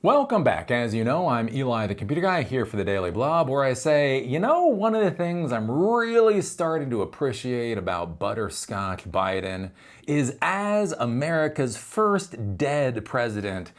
Welcome back. As you know, I'm Eli the Computer Guy here for the Daily Blob, where I say, one of the things I'm really starting to appreciate about Butterscotch Biden is as America's first dead president,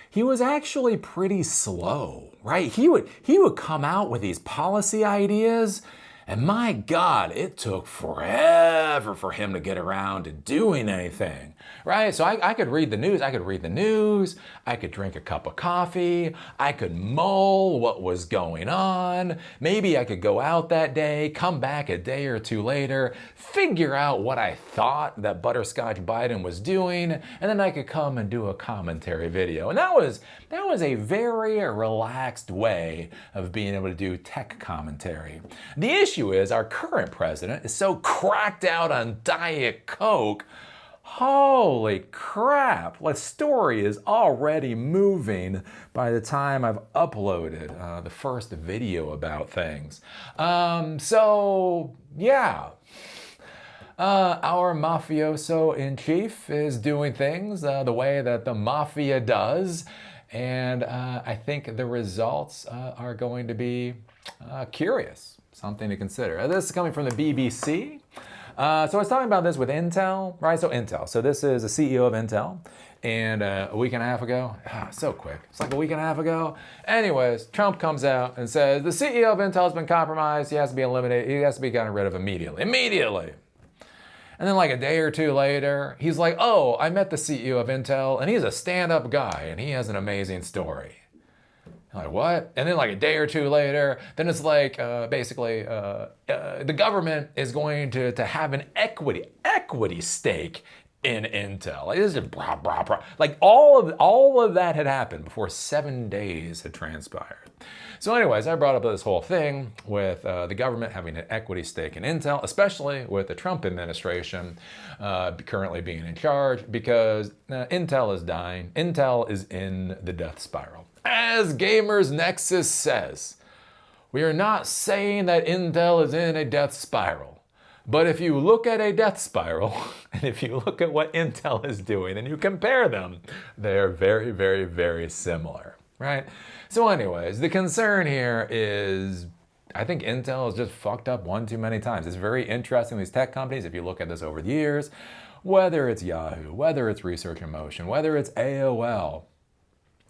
he was actually pretty slow, right? He would come out with these policy ideas, and my God, it took forever for him to get around to doing anything, right? So I could read the news. I could drink a cup of coffee. I could mull what was going on. Maybe I could go out that day, come back a day or two later, figure out what I thought that Butterscotch Biden was doing, and then I could come and do a commentary video. And that was a very relaxed way of being able to do tech commentary. The issue is our current president is so cracked out on Diet Coke. Holy crap, the story is already moving by the time I've uploaded the first video about things. Our mafioso in chief is doing things the way that the mafia does. And I think the results are going to be curious. Something to consider. This is coming from the BBC. So I was talking about this with Intel, right? So Intel. So this is the CEO of Intel. And a week and a half ago, so quick. It's like a week and a half ago. Anyways, Trump comes out and says, the CEO of Intel has been compromised. He has to be eliminated. He has to be gotten rid of immediately. Immediately. And then like a day or two later, he's like, oh, I met the CEO of Intel and he's a stand-up guy and he has an amazing story. Like, what? And then like a day or two later, then it's like the government is going to have an equity stake in Intel. Like, this is blah, blah, blah. Like all of that had happened before 7 days had transpired. So anyways, I brought up this whole thing with the government having an equity stake in Intel, especially with the Trump administration currently being in charge, because Intel is dying. Intel is in the death spiral. As Gamers Nexus says, we are not saying that Intel is in a death spiral. But if you look at a death spiral, and if you look at what Intel is doing, and you compare them, they're very, very, very similar, right? So anyways, the concern here is, I think Intel has just fucked up one too many times. It's very interesting, these tech companies, if you look at this over the years, whether it's Yahoo, whether it's Research in Motion, whether it's AOL,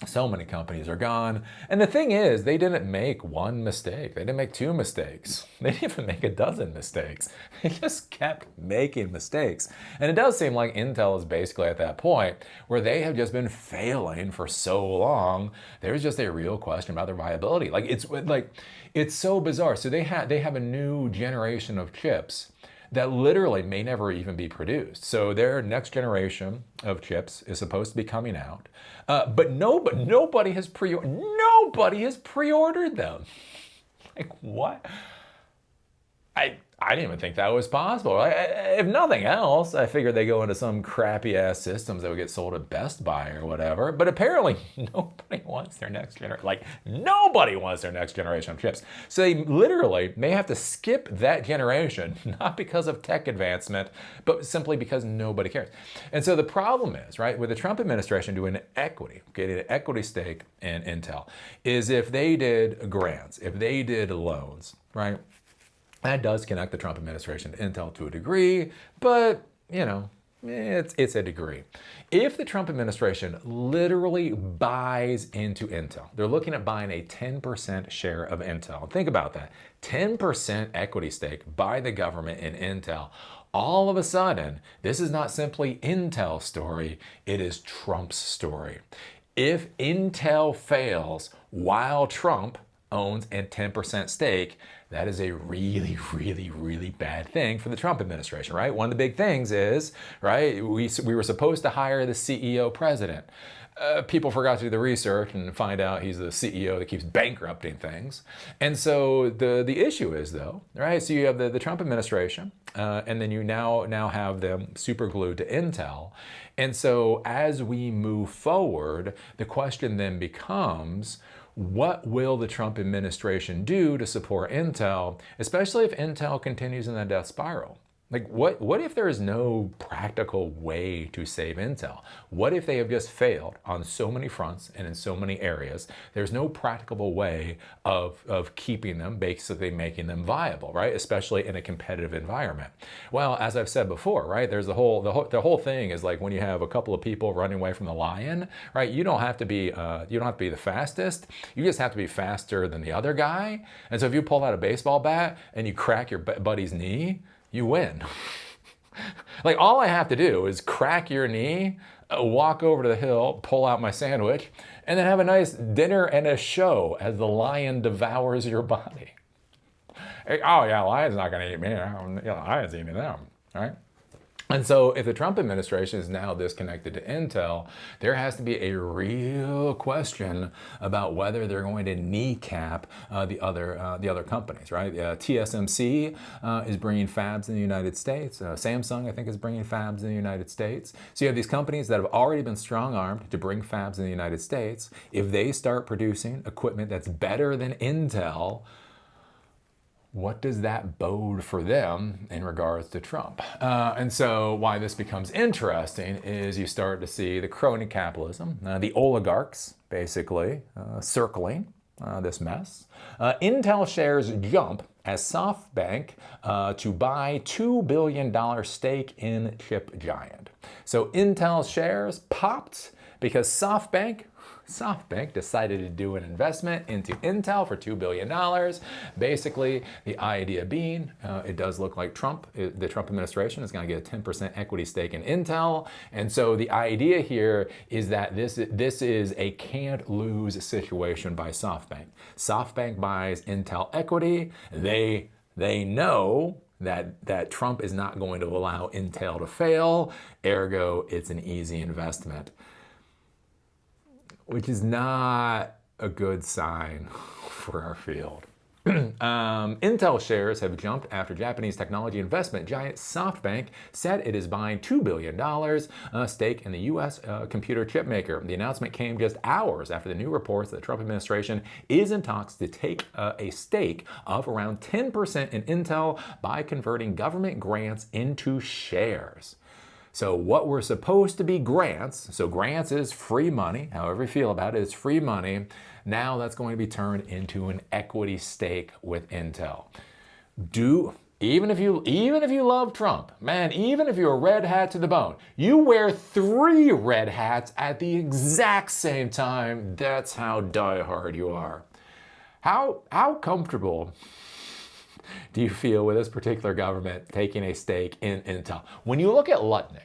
so many companies are gone. And the thing is, they didn't make one mistake. They didn't make two mistakes. They didn't even make a dozen mistakes. They just kept making mistakes. And it does seem like Intel is basically at that point where they have just been failing for so long. There's just a real question about their viability. It's so bizarre. So they have a new generation of chips that literally may never even be produced. So their next generation of chips is supposed to be coming out, but nobody has pre-ordered them. Like, what? I didn't even think that was possible. If nothing else, I figured they go into some crappy ass systems that would get sold at Best Buy or whatever. But apparently nobody wants their next generation. Nobody wants their next generation of chips. So they literally may have to skip that generation, not because of tech advancement, but simply because nobody cares. And so the problem is, right, with the Trump administration doing getting an equity stake in Intel, is if they did grants, if they did loans, right? That does connect the Trump administration to Intel to a degree, but, it's a degree. If the Trump administration literally buys into Intel, they're looking at buying a 10% share of Intel. Think about that. 10% equity stake by the government in Intel. All of a sudden, this is not simply Intel's story, it is Trump's story. If Intel fails while Trump owns a 10% stake, that is a really, really, really bad thing for the Trump administration, right? One of the big things is, right, we were supposed to hire the CEO president. People forgot to do the research and find out he's the CEO that keeps bankrupting things. And so the issue is, though, right, so you have the Trump administration, and then you now have them super glued to Intel. And so as we move forward, the question then becomes, what will the Trump administration do to support Intel, especially if Intel continues in that death spiral? Like, what if there is no practical way to save Intel? What if they have just failed on so many fronts and in so many areas? There's no practical way of keeping them, basically making them viable, right? Especially in a competitive environment. Well, as I've said before, right? There's the whole thing is like when you have a couple of people running away from the lion, right? You don't have to be the fastest. You just have to be faster than the other guy. And so if you pull out a baseball bat and you crack your buddy's knee, you win. Like, all I have to do is crack your knee, walk over to the hill, pull out my sandwich, and then have a nice dinner and a show as the lion devours your body. Hey, oh yeah, lion's not gonna eat me. Lion's eating them, right? And so if the Trump administration is now disconnected to Intel, there has to be a real question about whether they're going to kneecap the other companies, right? TSMC is bringing fabs in the United States. Samsung, I think, is bringing fabs in the United States. So you have these companies that have already been strong-armed to bring fabs in the United States. If they start producing equipment that's better than Intel, what does that bode for them in regards to Trump? And so why this becomes interesting is you start to see the crony capitalism, the oligarchs basically circling this mess. Intel shares jump as Softbank to buy $2 billion stake in chip giant. So Intel shares popped because Softbank decided to do an investment into Intel for $2 billion. Basically, the idea being, it does look like the Trump administration is going to get a 10% equity stake in Intel. And so the idea here is that this is a can't lose situation by Softbank. Softbank buys Intel equity. They know that Trump is not going to allow Intel to fail. Ergo, it's an easy investment, which is not a good sign for our field. Intel shares have jumped after Japanese technology investment giant Softbank said it is buying $2 billion stake in the U.S. Computer chip maker. The announcement came just hours after the new reports that the Trump administration is in talks to take a stake of around 10% in Intel by converting government grants into shares. So what were supposed to be grants, so grants is free money, however you feel about it, it's free money. Now that's going to be turned into an equity stake with Intel. Even if you love Trump, man, even if you're a red hat to the bone, you wear 3 red hats at the exact same time. That's how diehard you are. How comfortable do you feel with this particular government taking a stake in Intel? When you look at Lutnick,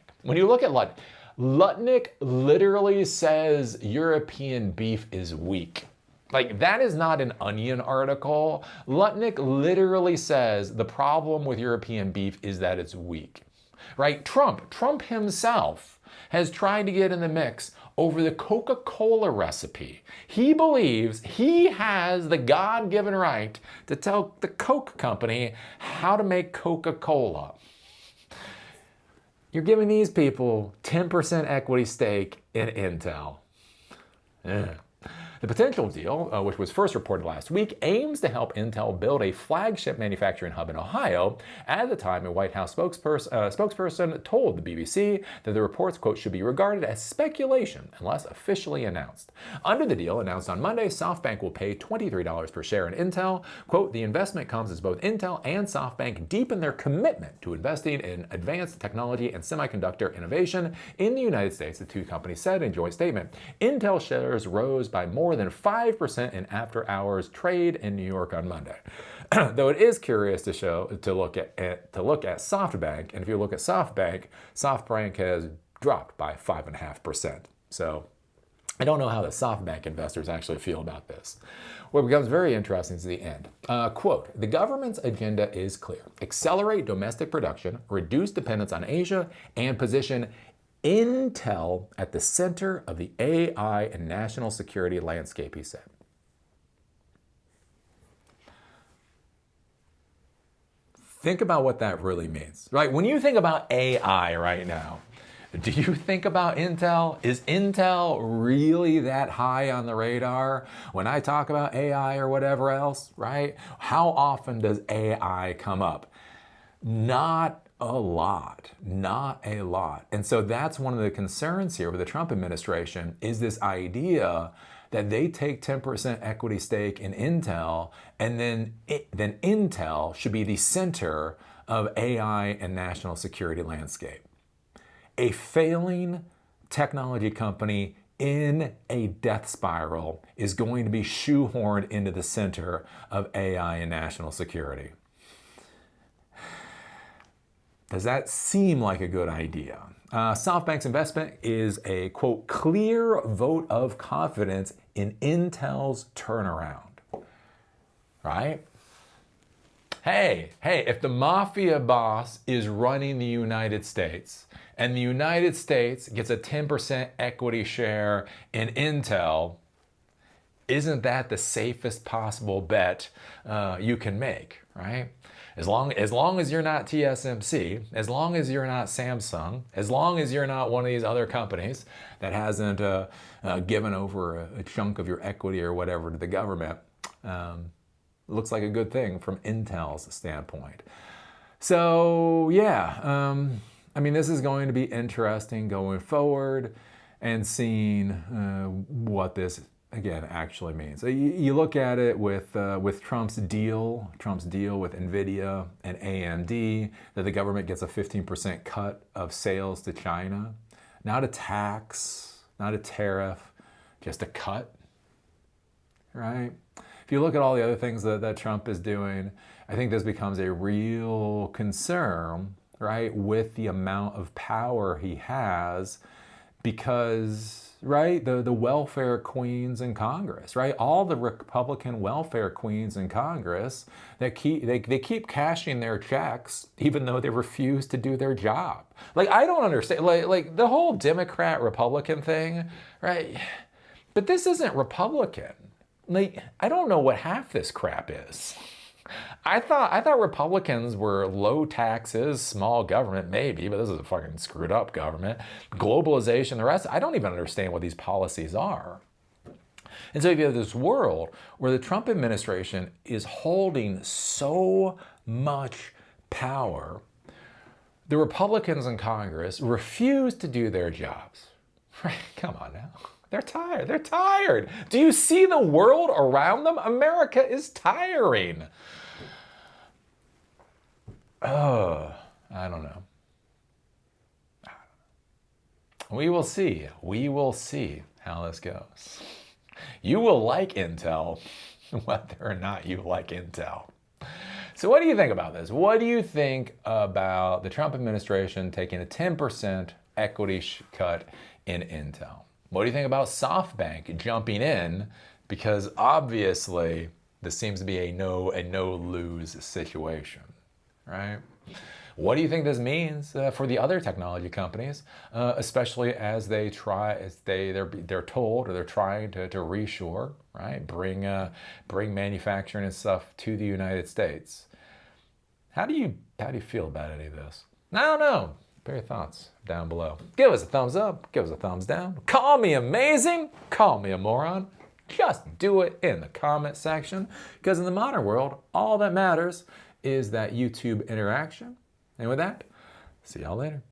Lutnick literally says European beef is weak. Like, that is not an Onion article. Lutnick literally says the problem with European beef is that it's weak, right? Trump himself has tried to get in the mix over the Coca-Cola recipe. He believes he has the God-given right to tell the Coke company how to make Coca-Cola. You're giving these people 10% equity stake in Intel. Yeah. The potential deal, which was first reported last week, aims to help Intel build a flagship manufacturing hub in Ohio. At the time, a White House spokesperson told the BBC that the reports, quote, should be regarded as speculation unless officially announced. Under the deal announced on Monday, SoftBank will pay $23 per share in Intel. Quote, the investment comes as both Intel and SoftBank deepen their commitment to investing in advanced technology and semiconductor innovation in the United States, the two companies said in a joint statement. Intel shares rose by more than 5% in after-hours trade in New York on Monday. Though it is curious to look at SoftBank, and if you look at SoftBank has dropped by 5.5%. So I don't know how the SoftBank investors actually feel about this. What becomes very interesting is the end. Quote, the government's agenda is clear. Accelerate domestic production, reduce dependence on Asia, and position Intel at the center of the AI and national security landscape, he said. Think about what that really means, right? When you think about AI right now, do you think about Intel? Is Intel really that high on the radar when I talk about AI or whatever else, right? How often does AI come up? Not a lot, not a lot. And so that's one of the concerns here with the Trump administration is this idea that they take 10% equity stake in Intel, and then Intel should be the center of AI and national security landscape. A failing technology company in a death spiral is going to be shoehorned into the center of AI and national security. Does that seem like a good idea? Softbank's investment is a, quote, clear vote of confidence in Intel's turnaround, right? Hey, if the mafia boss is running the United States and the United States gets a 10% equity share in Intel, isn't that the safest possible bet you can make, right? As long as you're not TSMC, as long as you're not Samsung, as long as you're not one of these other companies that hasn't given over a chunk of your equity or whatever to the government, looks like a good thing from Intel's standpoint. So yeah, I mean, this is going to be interesting going forward and seeing what this again actually means. So you look at it with Trump's deal with NVIDIA and AMD, that the government gets a 15% cut of sales to China. Not a tax, not a tariff, just a cut, right? If you look at all the other things that Trump is doing, I think this becomes a real concern, right, with the amount of power he has, because, right, the welfare queens in Congress, right, all the Republican welfare queens in Congress that they keep cashing their checks even though they refuse to do their job. Like, I don't understand, like the whole Democrat-Republican thing, right? But this isn't Republican. Like, I don't know what half this crap is. I thought Republicans were low taxes, small government, maybe, but this is a fucking screwed up government. Globalization, the rest, I don't even understand what these policies are. And so if you have this world where the Trump administration is holding so much power, the Republicans in Congress refuse to do their jobs. Right? Come on now. They're tired. They're tired. Do you see the world around them? America is tiring. I don't know. We will see. We will see how this goes. You will like Intel, whether or not you like Intel. So what do you think about this? What do you think about the Trump administration taking a 10% equity cut in Intel? What do you think about Softbank jumping in? Because obviously this seems to be a no-lose situation, right? What do you think this means for the other technology companies, especially as they're told or they're trying to reshore, right? Bring manufacturing and stuff to the United States. How do you feel about any of this? I don't know. Put your thoughts down below. Give us a thumbs up. Give us a thumbs down. Call me amazing. Call me a moron. Just do it in the comment section, because in the modern world, all that matters is that YouTube interaction. And with that, see y'all later.